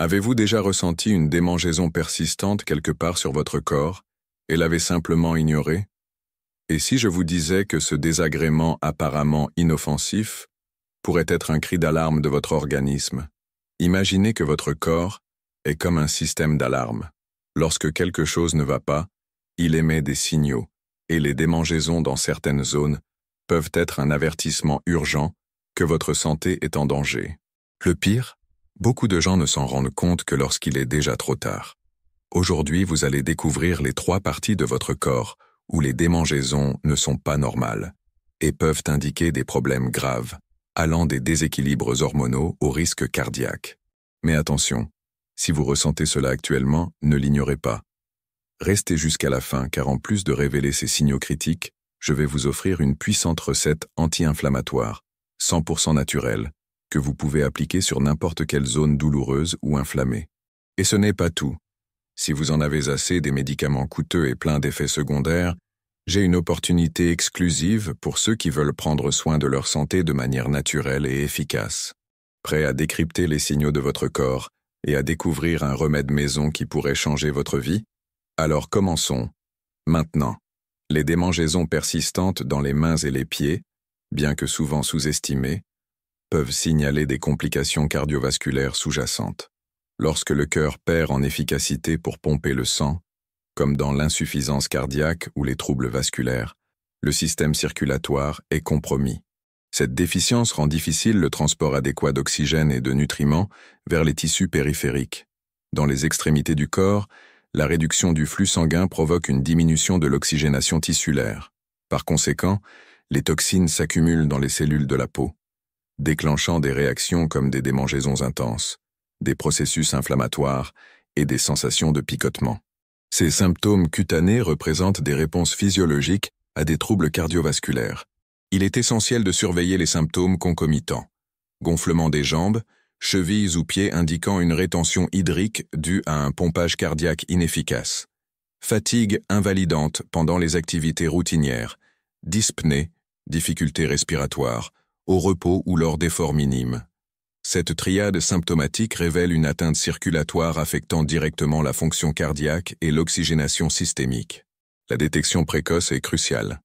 Avez-vous déjà ressenti une démangeaison persistante quelque part sur votre corps et l'avez simplement ignorée? Et si je vous disais que ce désagrément apparemment inoffensif pourrait être un cri d'alarme de votre organisme? Imaginez que votre corps est comme un système d'alarme. Lorsque quelque chose ne va pas, il émet des signaux, et les démangeaisons dans certaines zones peuvent être un avertissement urgent que votre santé est en danger. Le pire, beaucoup de gens ne s'en rendent compte que lorsqu'il est déjà trop tard. Aujourd'hui, vous allez découvrir les 3 parties de votre corps où les démangeaisons ne sont pas normales et peuvent indiquer des problèmes graves, allant des déséquilibres hormonaux au risque cardiaque. Mais attention, si vous ressentez cela actuellement, ne l'ignorez pas. Restez jusqu'à la fin car en plus de révéler ces signaux critiques, je vais vous offrir une puissante recette anti-inflammatoire, 100% naturelle, que vous pouvez appliquer sur n'importe quelle zone douloureuse ou inflammée. Et ce n'est pas tout. Si vous en avez assez des médicaments coûteux et pleins d'effets secondaires, j'ai une opportunité exclusive pour ceux qui veulent prendre soin de leur santé de manière naturelle et efficace. Prêt à décrypter les signaux de votre corps et à découvrir un remède maison qui pourrait changer votre vie? Alors commençons. Maintenant, les démangeaisons persistantes dans les mains et les pieds, bien que souvent sous-estimées, peuvent signaler des complications cardiovasculaires sous-jacentes. Lorsque le cœur perd en efficacité pour pomper le sang, comme dans l'insuffisance cardiaque ou les troubles vasculaires, le système circulatoire est compromis. Cette déficience rend difficile le transport adéquat d'oxygène et de nutriments vers les tissus périphériques. Dans les extrémités du corps, la réduction du flux sanguin provoque une diminution de l'oxygénation tissulaire. Par conséquent, les toxines s'accumulent dans les cellules de la peau, déclenchant des réactions comme des démangeaisons intenses, des processus inflammatoires et des sensations de picotement. Ces symptômes cutanés représentent des réponses physiologiques à des troubles cardiovasculaires. Il est essentiel de surveiller les symptômes concomitants. Gonflement des jambes, chevilles ou pieds indiquant une rétention hydrique due à un pompage cardiaque inefficace. Fatigue invalidante pendant les activités routinières. Dyspnée, difficultés respiratoires, au repos ou lors d'efforts minimes. Cette triade symptomatique révèle une atteinte circulatoire affectant directement la fonction cardiaque et l'oxygénation systémique. La détection précoce est cruciale.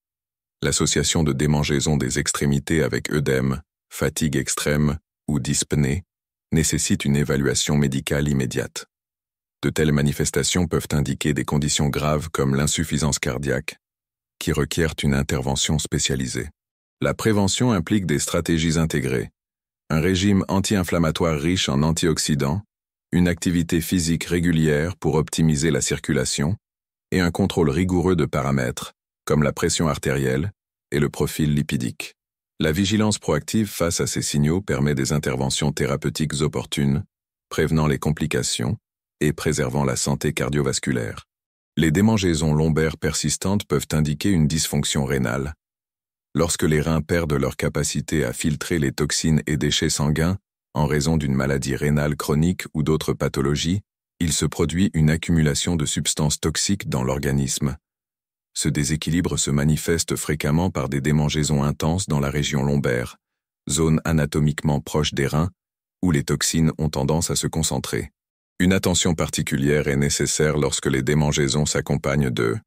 L'association de démangeaisons des extrémités avec œdème, fatigue extrême ou dyspnée nécessite une évaluation médicale immédiate. De telles manifestations peuvent indiquer des conditions graves comme l'insuffisance cardiaque, qui requièrent une intervention spécialisée. La prévention implique des stratégies intégrées, un régime anti-inflammatoire riche en antioxydants, une activité physique régulière pour optimiser la circulation et un contrôle rigoureux de paramètres, comme la pression artérielle et le profil lipidique. La vigilance proactive face à ces signaux permet des interventions thérapeutiques opportunes, prévenant les complications et préservant la santé cardiovasculaire. Les démangeaisons lombaires persistantes peuvent indiquer une dysfonction rénale. Lorsque les reins perdent leur capacité à filtrer les toxines et déchets sanguins en raison d'une maladie rénale chronique ou d'autres pathologies, il se produit une accumulation de substances toxiques dans l'organisme. Ce déséquilibre se manifeste fréquemment par des démangeaisons intenses dans la région lombaire, zone anatomiquement proche des reins, où les toxines ont tendance à se concentrer. Une attention particulière est nécessaire lorsque les démangeaisons s'accompagnent de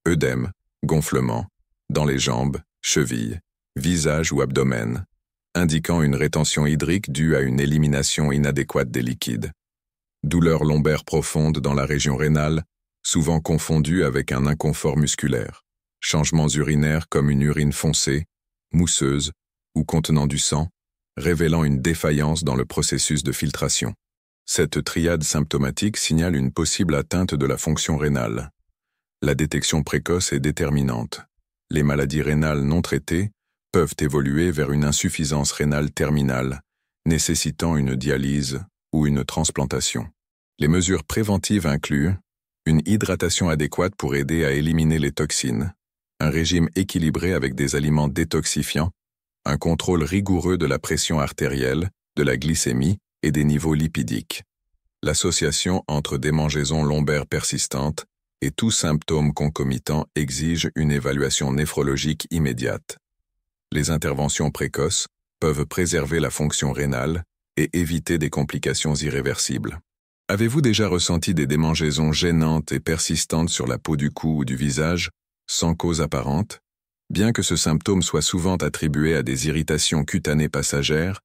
œdème, gonflement, dans les jambes, chevilles, visage ou abdomen, indiquant une rétention hydrique due à une élimination inadéquate des liquides. Douleur lombaire profonde dans la région rénale, souvent confondue avec un inconfort musculaire. Changements urinaires comme une urine foncée, mousseuse ou contenant du sang, révélant une défaillance dans le processus de filtration. Cette triade symptomatique signale une possible atteinte de la fonction rénale. La détection précoce est déterminante. Les maladies rénales non traitées peuvent évoluer vers une insuffisance rénale terminale, nécessitant une dialyse ou une transplantation. Les mesures préventives incluent une hydratation adéquate pour aider à éliminer les toxines, un régime équilibré avec des aliments détoxifiants, un contrôle rigoureux de la pression artérielle, de la glycémie et des niveaux lipidiques. L'association entre démangeaisons lombaires persistantes et tout symptôme concomitant exige une évaluation néphrologique immédiate. Les interventions précoces peuvent préserver la fonction rénale et éviter des complications irréversibles. Avez-vous déjà ressenti des démangeaisons gênantes et persistantes sur la peau du cou ou du visage, sans cause apparente? Bien que ce symptôme soit souvent attribué à des irritations cutanées passagères,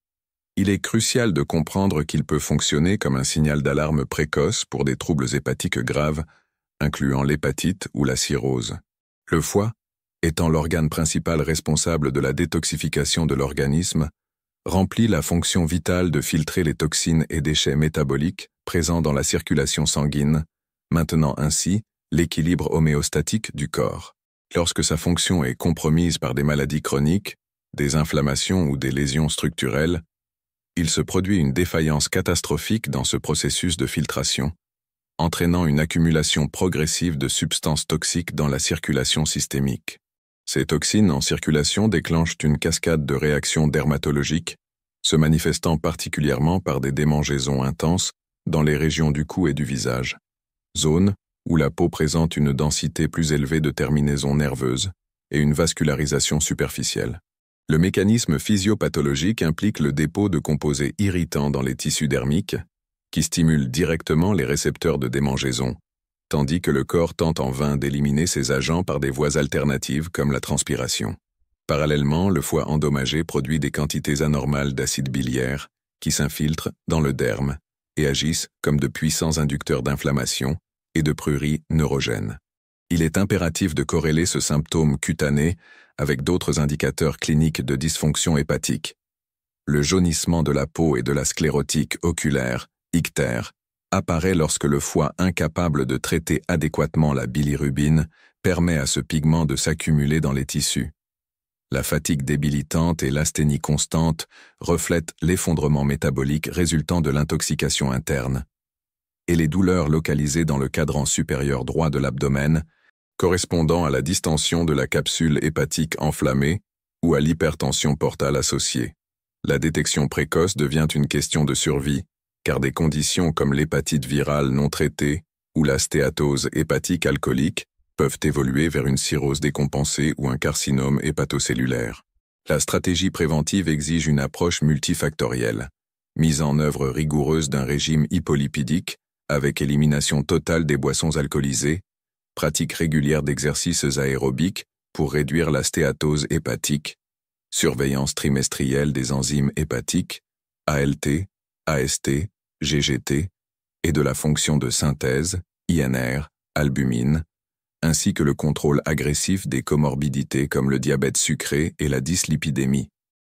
il est crucial de comprendre qu'il peut fonctionner comme un signal d'alarme précoce pour des troubles hépatiques graves, incluant l'hépatite ou la cirrhose. Le foie, étant l'organe principal responsable de la détoxification de l'organisme, remplit la fonction vitale de filtrer les toxines et déchets métaboliques présents dans la circulation sanguine, maintenant ainsi l'équilibre homéostatique du corps. Lorsque sa fonction est compromise par des maladies chroniques, des inflammations ou des lésions structurelles, il se produit une défaillance catastrophique dans ce processus de filtration, entraînant une accumulation progressive de substances toxiques dans la circulation systémique. Ces toxines en circulation déclenchent une cascade de réactions dermatologiques, se manifestant particulièrement par des démangeaisons intenses dans les régions du cou et du visage, zones où la peau présente une densité plus élevée de terminaisons nerveuses et une vascularisation superficielle. Le mécanisme physiopathologique implique le dépôt de composés irritants dans les tissus dermiques, qui stimulent directement les récepteurs de démangeaison, tandis que le corps tente en vain d'éliminer ces agents par des voies alternatives comme la transpiration. Parallèlement, le foie endommagé produit des quantités anormales d'acide biliaire qui s'infiltrent dans le derme et agissent comme de puissants inducteurs d'inflammation et de prurie neurogènes. Il est impératif de corréler ce symptôme cutané avec d'autres indicateurs cliniques de dysfonction hépatique. Le jaunissement de la peau et de la sclérotique oculaire, ictère, apparaît lorsque le foie incapable de traiter adéquatement la bilirubine permet à ce pigment de s'accumuler dans les tissus. La fatigue débilitante et l'asthénie constante reflètent l'effondrement métabolique résultant de l'intoxication interne. Et les douleurs localisées dans le cadran supérieur droit de l'abdomen, correspondant à la distension de la capsule hépatique enflammée ou à l'hypertension portale associée. La détection précoce devient une question de survie, car des conditions comme l'hépatite virale non traitée ou la stéatose hépatique alcoolique peuvent évoluer vers une cirrhose décompensée ou un carcinome hépatocellulaire. La stratégie préventive exige une approche multifactorielle, mise en œuvre rigoureuse d'un régime hypolipidique avec élimination totale des boissons alcoolisées, pratique régulière d'exercices aérobiques pour réduire la stéatose hépatique, surveillance trimestrielle des enzymes hépatiques, ALT, AST, GGT, et de la fonction de synthèse, INR, albumine, ainsi que le contrôle agressif des comorbidités comme le diabète sucré et la dyslipidémie.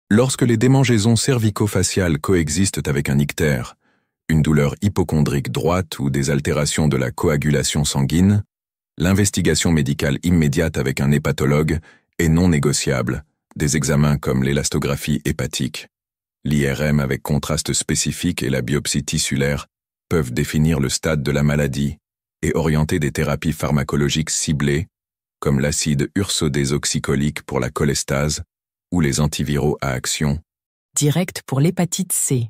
Lorsque les démangeaisons cervico-faciales coexistent avec un ictère, une douleur hypocondrique droite ou des altérations de la coagulation sanguine, l'investigation médicale immédiate avec un hépatologue est non négociable, des examens comme l'élastographie hépatique, l'IRM avec contraste spécifique et la biopsie tissulaire peuvent définir le stade de la maladie et orienter des thérapies pharmacologiques ciblées, comme l'acide ursodésoxycholique pour la cholestase ou les antiviraux à action directe pour l'hépatite C.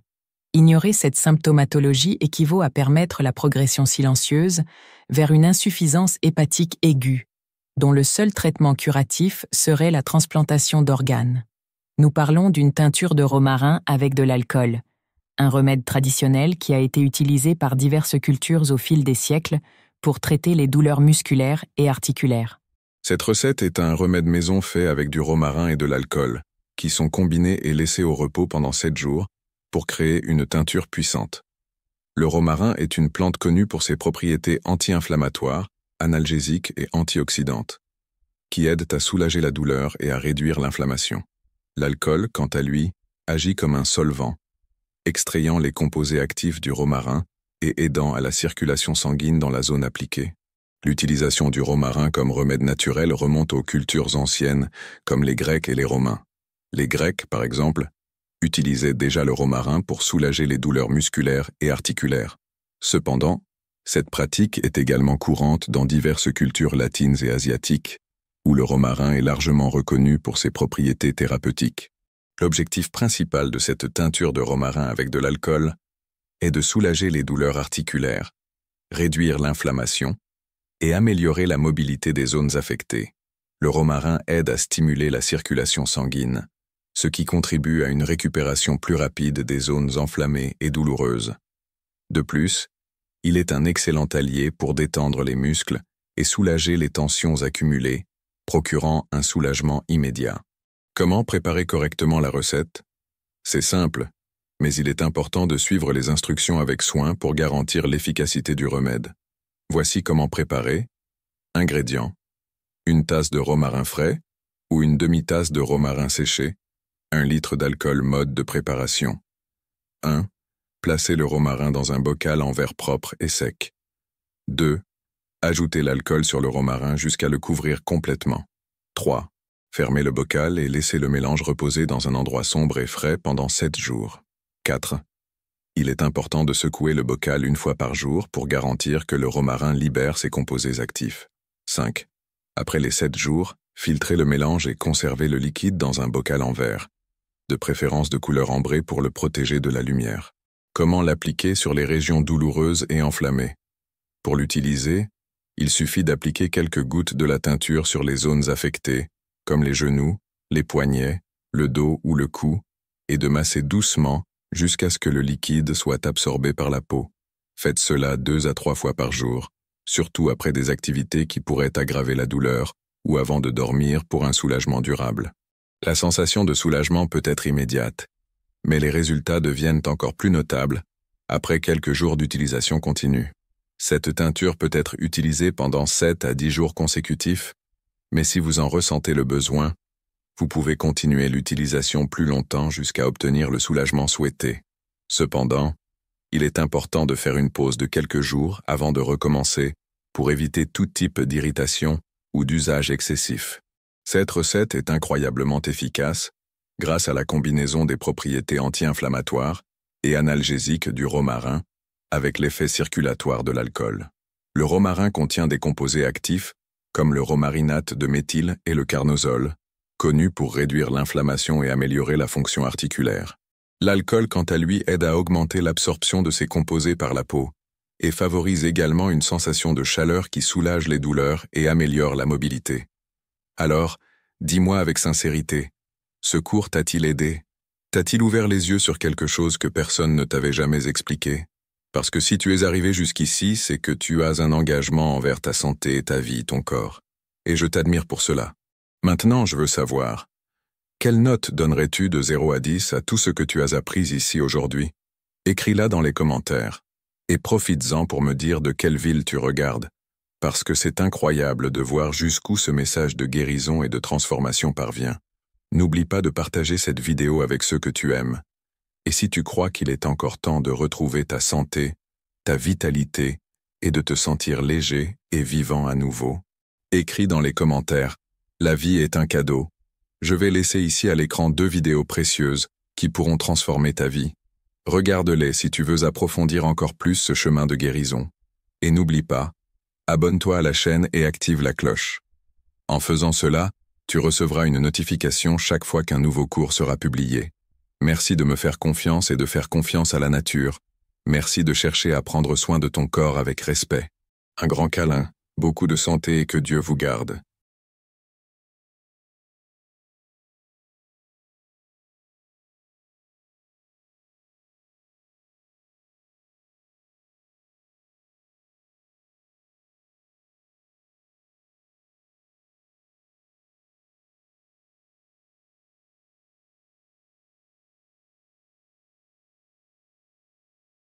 Ignorer cette symptomatologie équivaut à permettre la progression silencieuse vers une insuffisance hépatique aiguë, dont le seul traitement curatif serait la transplantation d'organes. Nous parlons d'une teinture de romarin avec de l'alcool, un remède traditionnel qui a été utilisé par diverses cultures au fil des siècles pour traiter les douleurs musculaires et articulaires. Cette recette est un remède maison fait avec du romarin et de l'alcool, qui sont combinés et laissés au repos pendant 7 jours pour créer une teinture puissante. Le romarin est une plante connue pour ses propriétés anti-inflammatoires, analgésiques et antioxydantes, qui aident à soulager la douleur et à réduire l'inflammation. L'alcool, quant à lui, agit comme un solvant, extrayant les composés actifs du romarin et aidant à la circulation sanguine dans la zone appliquée. L'utilisation du romarin comme remède naturel remonte aux cultures anciennes, comme les Grecs et les Romains. Les Grecs, par exemple, utilisaient déjà le romarin pour soulager les douleurs musculaires et articulaires. Cependant, cette pratique est également courante dans diverses cultures latines et asiatiques, où le romarin est largement reconnu pour ses propriétés thérapeutiques. L'objectif principal de cette teinture de romarin avec de l'alcool est de soulager les douleurs articulaires, réduire l'inflammation et améliorer la mobilité des zones affectées. Le romarin aide à stimuler la circulation sanguine, ce qui contribue à une récupération plus rapide des zones enflammées et douloureuses. De plus, Il est un excellent allié pour détendre les muscles et soulager les tensions accumulées, procurant un soulagement immédiat. Comment préparer correctement la recette? C'est simple, mais il est important de suivre les instructions avec soin pour garantir l'efficacité du remède. Voici comment préparer. Ingrédients. 1 tasse de romarin frais ou une demi-tasse de romarin séché. 1 litre d'alcool. Mode de préparation. 1. Placez le romarin dans un bocal en verre propre et sec. 2. Ajoutez l'alcool sur le romarin jusqu'à le couvrir complètement. 3. Fermez le bocal et laissez le mélange reposer dans un endroit sombre et frais pendant 7 jours. 4. Il est important de secouer le bocal 1 fois par jour pour garantir que le romarin libère ses composés actifs. 5. Après les 7 jours, filtrez le mélange et conservez le liquide dans un bocal en verre, de préférence de couleur ambrée pour le protéger de la lumière. Comment l'appliquer sur les régions douloureuses et enflammées? Pour l'utiliser, il suffit d'appliquer quelques gouttes de la teinture sur les zones affectées, comme les genoux, les poignets, le dos ou le cou, et de masser doucement jusqu'à ce que le liquide soit absorbé par la peau. Faites cela 2 à 3 fois par jour, surtout après des activités qui pourraient aggraver la douleur ou avant de dormir pour un soulagement durable. La sensation de soulagement peut être immédiate, mais les résultats deviennent encore plus notables après quelques jours d'utilisation continue. Cette teinture peut être utilisée pendant 7 à 10 jours consécutifs, mais si vous en ressentez le besoin, vous pouvez continuer l'utilisation plus longtemps jusqu'à obtenir le soulagement souhaité. Cependant, il est important de faire une pause de quelques jours avant de recommencer pour éviter tout type d'irritation ou d'usage excessif. Cette recette est incroyablement efficace grâce à la combinaison des propriétés anti-inflammatoires et analgésiques du romarin avec l'effet circulatoire de l'alcool. Le romarin contient des composés actifs comme le romarinate de méthyle et le carnosol, connus pour réduire l'inflammation et améliorer la fonction articulaire. L'alcool, quant à lui, aide à augmenter l'absorption de ces composés par la peau et favorise également une sensation de chaleur qui soulage les douleurs et améliore la mobilité. Alors, dis-moi avec sincérité, ce cours t'a-t-il aidé? T'a-t-il ouvert les yeux sur quelque chose que personne ne t'avait jamais expliqué? Parce que si tu es arrivé jusqu'ici, c'est que tu as un engagement envers ta santé, ta vie, ton corps. Et je t'admire pour cela. Maintenant, je veux savoir, quelle note donnerais-tu de 0 à 10 à tout ce que tu as appris ici aujourd'hui? Écris-la dans les commentaires. Et profites-en pour me dire de quelle ville tu regardes, parce que c'est incroyable de voir jusqu'où ce message de guérison et de transformation parvient. N'oublie pas de partager cette vidéo avec ceux que tu aimes. Et si tu crois qu'il est encore temps de retrouver ta santé, ta vitalité et de te sentir léger et vivant à nouveau, écris dans les commentaires. La vie est un cadeau. Je vais laisser ici à l'écran 2 vidéos précieuses qui pourront transformer ta vie. Regarde-les si tu veux approfondir encore plus ce chemin de guérison. Et n'oublie pas, abonne-toi à la chaîne et active la cloche. En faisant cela, tu recevras une notification chaque fois qu'un nouveau cours sera publié. Merci de me faire confiance et de faire confiance à la nature. Merci de chercher à prendre soin de ton corps avec respect. Un grand câlin, beaucoup de santé et que Dieu vous garde.